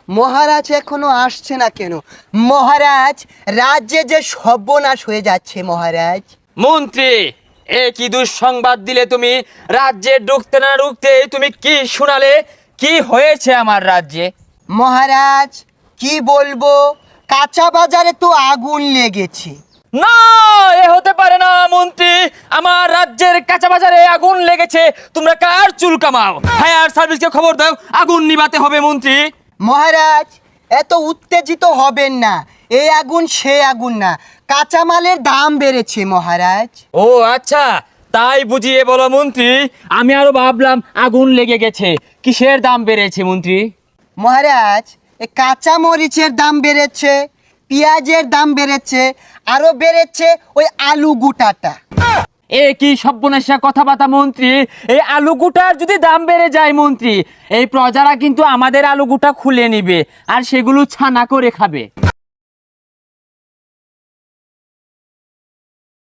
মহারাজ এখনো আসছে না কেন? মহারাজ, রাজ্যে যে সর্বনাশ হয়ে যাচ্ছে মহারাজ। মন্ত্রী, এ কি দুঃসংবাদ দিলে তুমি? রাজ্যে ঢুকতে না ঢুকতে তুমি কি শোনালে? কি হয়েছে আমার রাজ্যে? মহারাজ কি বলবো, কাঁচা বাজারে তো আগুন লেগেছে। না, এ হতে পারে না মন্ত্রী। আমার রাজ্যের কাঁচা বাজারে আগুন লেগেছে। তোমরা কার চুল কামাও? ফায়ার সার্ভিসকে খবর দাও, আগুন নিভাতে হবে মন্ত্রী। মহারাজ এত উত্তেজিত হবেন না, এই আগুন সে আগুন না, কাঁচামালের দাম বেড়েছে মহারাজ। ও আচ্ছা, তাই বুঝিয়ে বলো মন্ত্রী। আমি আরো ভাবলাম আগুন লেগে গেছে। কিসের দাম বেড়েছে মন্ত্রী? মহারাজ এই কাঁচা মরিচের দাম বেড়েছে, পেঁয়াজের দাম বেড়েছে, আরো বেড়েছে ওই আলু গুটাটা। এ কি সর্বনাশা কথাবার্তা মন্ত্রী! এই আলু গুটার যদি দাম বেড়ে যায় মন্ত্রী, এই প্রজারা কিন্তু আমাদের আলু গুটা খুলে নিবে আর সেগুলো ছানা করে খাবে।